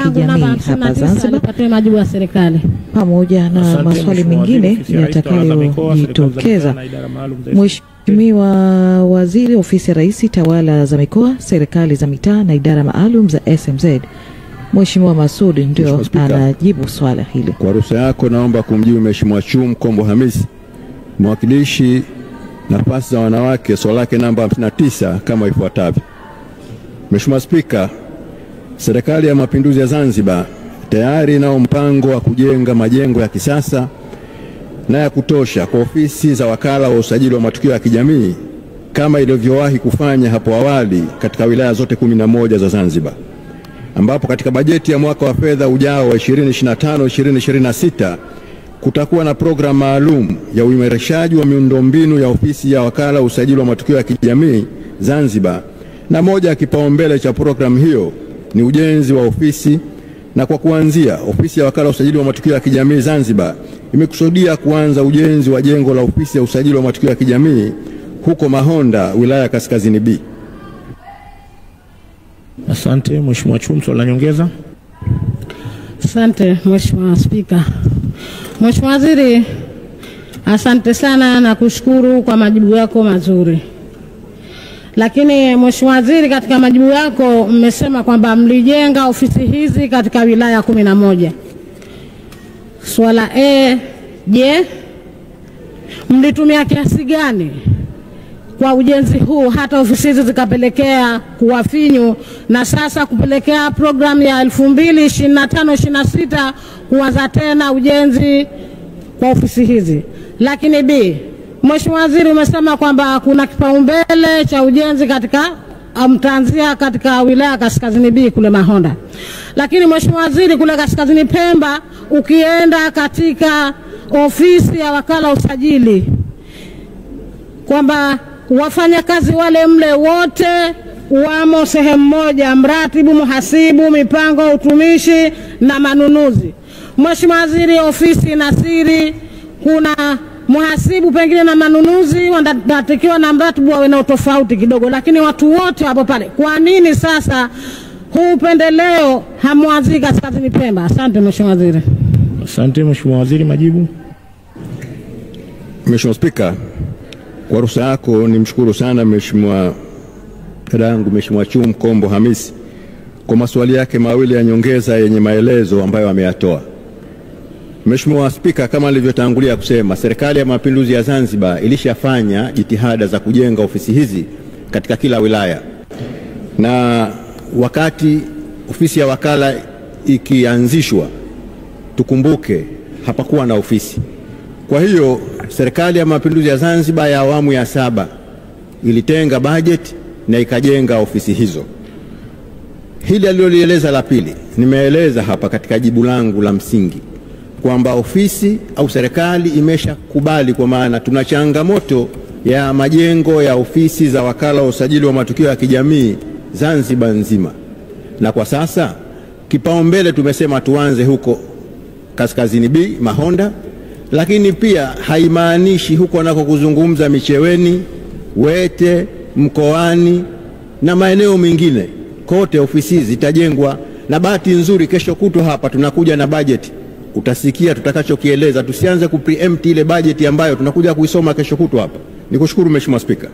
kijamii hapa Zanzibar, pamoja na maswali mengine yatakayojitokeza. Mheshimiwa Waziri, Ofisi ya Rais, Tawala za Mikoa, Serikali za Mitaa na Idara Maalum za SMZ, Mheshimiwa Masoud ndio anajibu swala hili. Kwa ruhusa yako naomba kumjibu Mheshimiwa Chum Kombo Hamisi, mwakilishi nafasi za wanawake, swali lake namba 59 kama ifuatavyo. Mheshimiwa Spika, Serikali ya Mapinduzi ya Zanzibar tayari inao mpango wa kujenga majengo ya kisasa na ya kutosha kwa ofisi za wakala wa usajili wa matukio ya kijamii kama ilivyowahi kufanya hapo awali katika wilaya zote 11 za Zanzibar, ambapo katika bajeti ya mwaka wa fedha ujao wa 2025-2026 kutakuwa na programu maalum ya uimarishaji wa miundombinu ya ofisi ya wakala wa usajili wa matukio ya kijamii Zanzibar, na moja ya kipaumbele cha programu hiyo ni ujenzi wa ofisi. Na kwa kuanzia, ofisi ya wakala wa usajili wa matukio ya kijamii Zanzibar imekusudia kuanza ujenzi wa jengo la ofisi ya usajili wa matukio ya kijamii huko Mahonda, wilaya Kaskazini B. Asante. Mheshimiwa Chum, swali la nyongeza. Asante Mheshimiwa Spika. Mheshimiwa Waziri, asante sana na kushukuru kwa majibu yako mazuri. Lakini Mheshimiwa Waziri, katika majibu yako mmesema kwamba mlijenga ofisi hizi katika wilaya 11. Swala je, mlitumia kiasi gani kwa ujenzi huu hata ofisi hizi zikapelekea kuwa finyu na sasa kupelekea programu ya 2025-26 kuanza tena ujenzi kwa ofisi hizi? Lakini B, Mheshimiwa Waziri, umesema kwamba kuna kipaumbele cha ujenzi katika mtanzia katika wilaya Kaskazini B kule Mahonda. Lakini Mheshimiwa Waziri, kule Kaskazini Pemba ukienda katika ofisi ya wakala usajili kwamba wafanyakazi wale mle wote wamo sehemu moja, mratibu, mhasibu, mipango, utumishi na manunuzi. Mheshimiwa Waziri, ofisi na siri, kuna mhasibu pengine na manunuzi wanatakiwa na mratibu wawe na utofauti kidogo, lakini watu wote hapo pale. Kwa nini sasa huu upendeleo hamwanzi Kaskazini Pemba? Asante Mheshimiwa Waziri. Asante. Mheshimiwa Waziri, majibu. Mheshimiwa Spika, kwa ruhusa yako nimshukuru sana Mheshimiwa dadangu Mheshimiwa Chum Kombo Hamisi kwa maswali yake mawili ya nyongeza yenye maelezo ambayo ameyatoa. Mheshimiwa Spika, kama nilivyotangulia kusema, Serikali ya Mapinduzi ya Zanzibar ilishafanya jitihada za kujenga ofisi hizi katika kila wilaya, na wakati ofisi ya wakala ikianzishwa, tukumbuke hapakuwa na ofisi. Kwa hiyo Serikali ya Mapinduzi ya Zanzibar ya awamu ya 7 ilitenga bajeti na ikajenga ofisi hizo. Hili alilolieleza la pili nimeeleza hapa katika jibu langu la msingi kwamba ofisi au serikali imeshakubali, kwa maana tuna changamoto ya majengo ya ofisi za wakala wa usajili wa matukio ya kijamii Zanzibar nzima, na kwa sasa kipaumbele tumesema tuanze huko Kaskazini B Mahonda, lakini pia haimaanishi huko nako kuzungumza Micheweni, Wete, Mkoani na maeneo mengine. Kote ofisi zitajengwa, na bahati nzuri kesho kutwa hapa tunakuja na bajeti. Utasikia tutakachokieleza, tusianze kupreempt ile bajeti ambayo tunakuja kuisoma kesho kutwa hapa. Nikushukuru Mheshimiwa Spika.